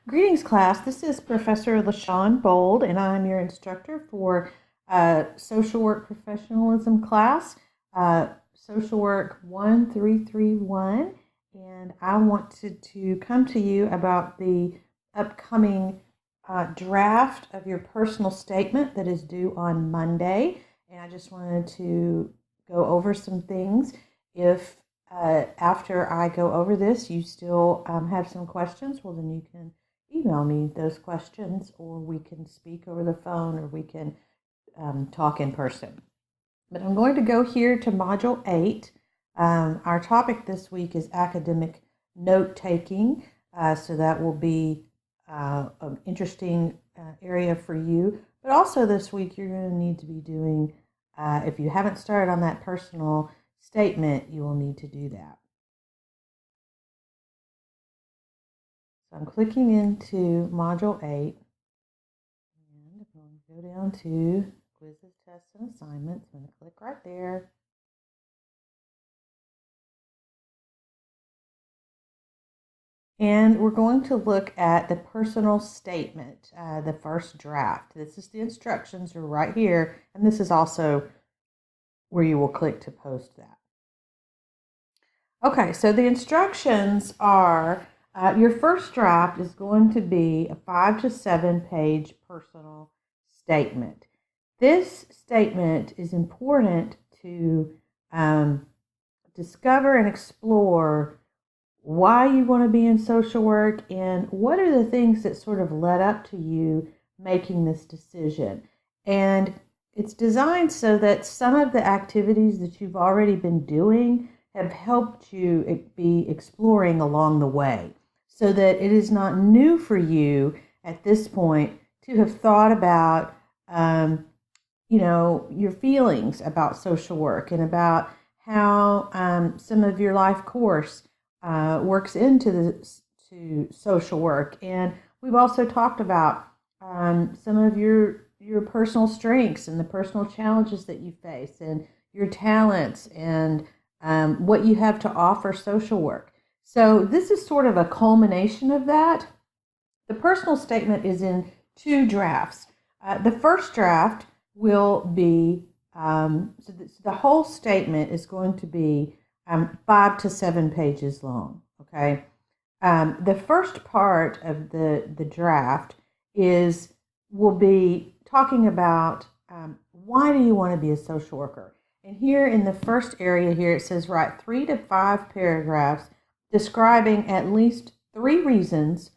Greetings, class. This is Professor LaShawn Bold, and I'm your instructor for Social Work Professionalism class, Social Work 1331. And I wanted to come to you about the upcoming draft of your personal statement that is due on Monday. And I just wanted to go over some things. If after I go over this, you still have some questions, well, then you can email me those questions, or we can speak over the phone, or we can talk in person. But I'm going to go here to Module 8. Our topic this week is academic note-taking, so that will be an interesting area for you. But also this week, you're going to need to be doing, if you haven't started on that personal statement, you will need to do that. So I'm clicking into Module 8, and I'm going to go down to Quizzes, Tests, and Assignments. I'm going to click right there. And we're going to look at the personal statement, the first draft. This is the instructions are right here, and this is also where you will click to post that. Okay, so the instructions are your first draft is going to be a 5 to 7 page personal statement. This statement is important to discover and explore why you want to be in social work and what are the things that sort of led up to you making this decision. And it's designed so that some of the activities that you've already been doing have helped you be exploring along the way, so that it is not new for you at this point to have thought about, your feelings about social work and about how some of your life course works into social work. And we've also talked about some of your personal strengths and the personal challenges that you face and your talents and what you have to offer social work. So this is sort of a culmination of that. The personal statement is in 2 drafts. The first draft will be, the whole statement is going to be 5 to 7 pages long, okay? The first part of the draft will be talking about why do you want to be a social worker? And here in the first area here, it says write 3 to 5 paragraphs describing at least 3 reasons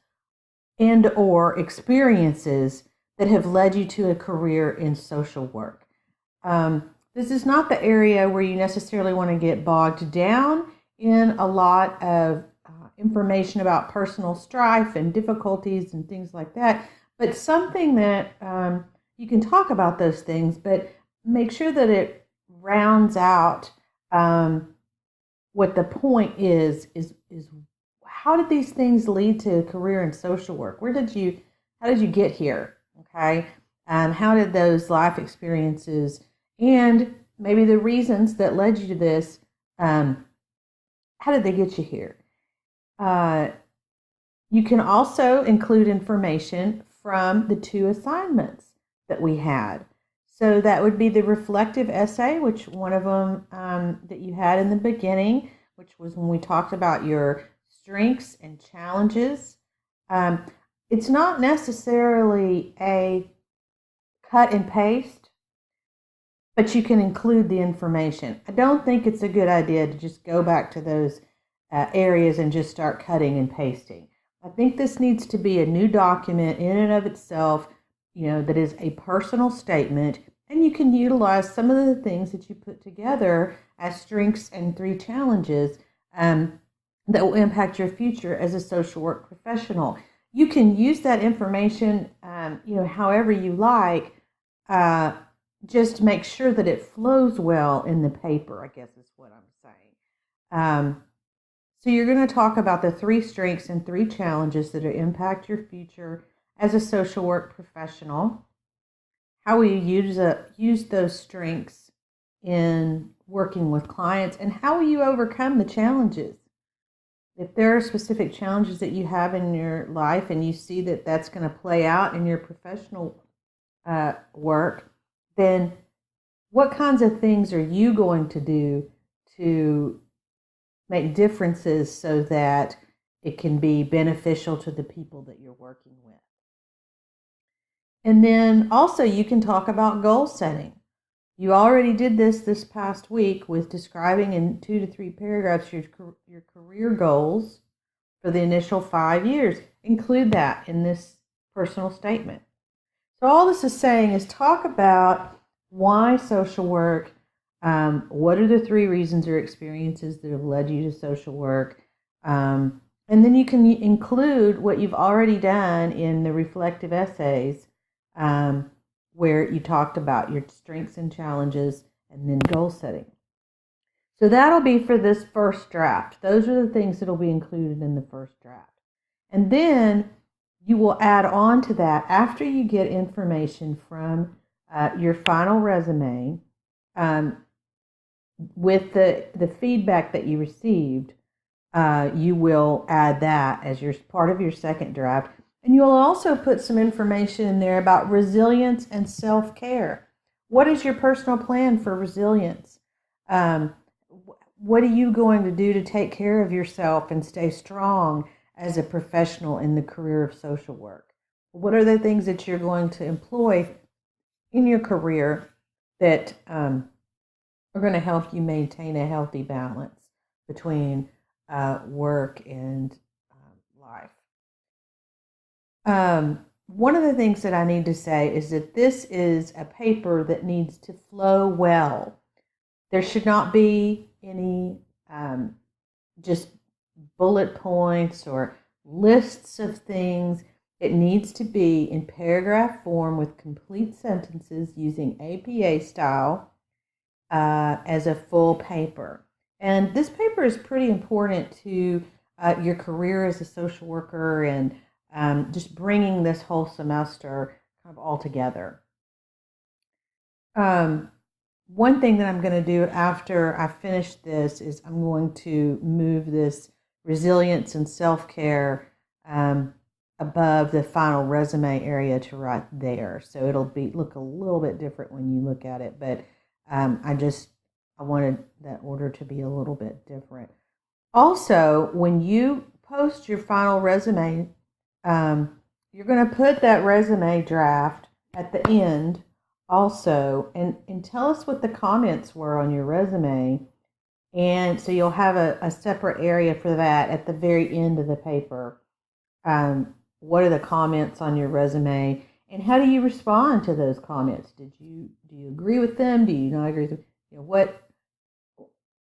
and or experiences that have led you to a career in social work. This is not the area where you necessarily want to get bogged down in a lot of information about personal strife and difficulties and things like that, but something that you can talk about those things, but make sure that it rounds out what the point is how did these things lead to a career in social work? How did you get here? Okay. How did those life experiences and maybe the reasons that led you to this, how did they get you here? You can also include information from the 2 assignments that we had. So that would be the reflective essay, which one of them that you had in the beginning, which was when we talked about your strengths and challenges. It's not necessarily a cut and paste, but you can include the information. I don't think it's a good idea to just go back to those areas and just start cutting and pasting. I think this needs to be a new document in and of itself, that is a personal statement, and you can utilize some of the things that you put together as strengths and 3 challenges that will impact your future as a social work professional. You can use that information, however you like. Just make sure that it flows well in the paper, I guess is what I'm saying. So you're going to talk about the 3 strengths and 3 challenges that will impact your future as a social work professional. How will you use those strengths in working with clients, and how will you overcome the challenges? if there are specific challenges that you have in your life and you see that that's going to play out in your professional work, then what kinds of things are you going to do to make differences so that it can be beneficial to the people that you're working with? And then also you can talk about goal setting. You already did this past week with describing in 2 to 3 paragraphs your career goals for the initial 5 years. Include that in this personal statement. So all this is saying is talk about why social work, what are the 3 reasons or experiences that have led you to social work, and then you can include what you've already done in the reflective essays, where you talked about your strengths and challenges and then goal setting. So that'll be for this first draft. Those are the things that'll be included in the first draft. And then you will add on to that after you get information from your final resume, with the feedback that you received, you will add that as your part of your second draft. And you'll also put some information in there about resilience and self-care. What is your personal plan for resilience? What are you going to do to take care of yourself and stay strong as a professional in the career of social work? What are the things that you're going to employ in your career that are going to help you maintain a healthy balance between work and life? One of the things that I need to say is that this is a paper that needs to flow well. There should not be any just bullet points or lists of things. It needs to be in paragraph form with complete sentences using APA style as a full paper. And this paper is pretty important to your career as a social worker and just bringing this whole semester kind of all together. One thing that I'm going to do after I finish this is I'm going to move this resilience and self-care above the final resume area to right there. So it'll look a little bit different when you look at it, but I wanted that order to be a little bit different. Also, when you post your final resume, you're going to put that resume draft at the end also, and tell us what the comments were on your resume. And so you'll have a separate area for that at the very end of the paper. What are the comments on your resume, and how do you respond to those comments? Do you agree with them? Do you not agree with them?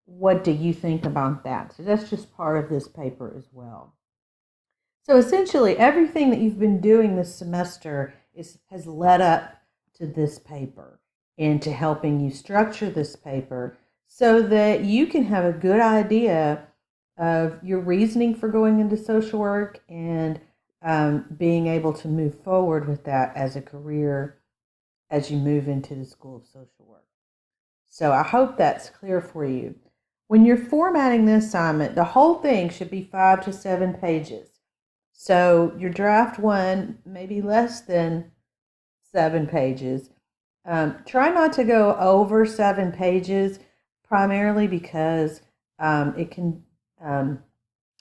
What do you think about that? So that's just part of this paper as well. So essentially, everything that you've been doing this semester has led up to this paper and to helping you structure this paper so that you can have a good idea of your reasoning for going into social work and being able to move forward with that as a career as you move into the School of Social Work. So I hope that's clear for you. When you're formatting the assignment, the whole thing should be 5 to 7 pages. So your draft one, maybe less than 7 pages. Try not to go over 7 pages, primarily because it can,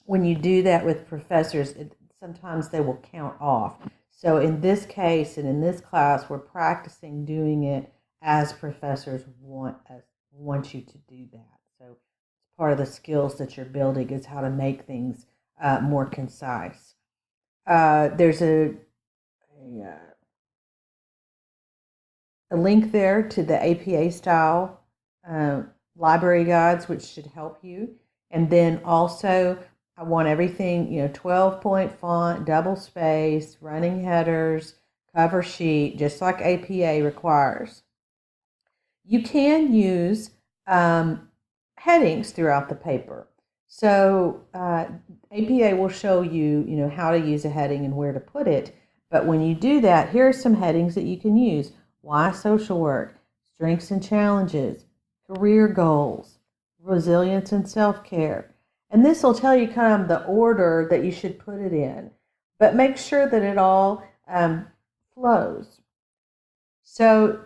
when you do that with professors, sometimes they will count off. So in this case and in this class, we're practicing doing it as professors want you to do that. So it's part of the skills that you're building is how to make things more concise. There's a link there to the APA style library guides, which should help you. And then also, I want everything, 12-point font, double space, running headers, cover sheet, just like APA requires. You can use headings throughout the paper. So APA will show you, how to use a heading and where to put it. But when you do that, here are some headings that you can use. Why social work, strengths and challenges, career goals, resilience and self-care. And this will tell you kind of the order that you should put it in, but make sure that it all flows. So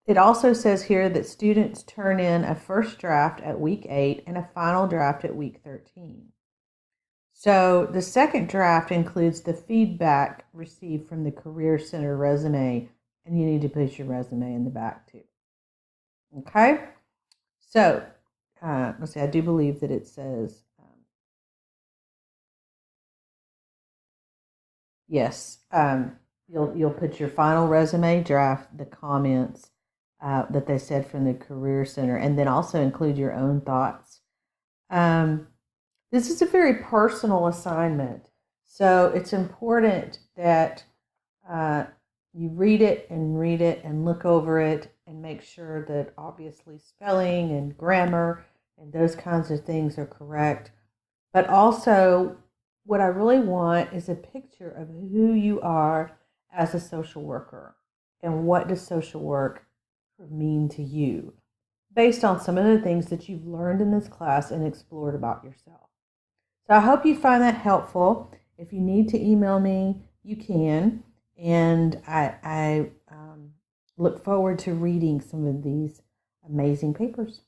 it also says here that students turn in a first draft at week 8 and a final draft at week 13. So the second draft includes the feedback received from the Career Center resume, and you need to put your resume in the back too. Okay? So, let's see, I do believe that it says, yes, you'll put your final resume draft, the comments that they said from the Career Center, and then also include your own thoughts. This is a very personal assignment, so it's important that you read it and look over it and make sure that obviously spelling and grammar and those kinds of things are correct. But also, what I really want is a picture of who you are as a social worker and what does social work mean to you based on some of the things that you've learned in this class and explored about yourself. So I hope you find that helpful. If you need to email me, you can. And I look forward to reading some of these amazing papers.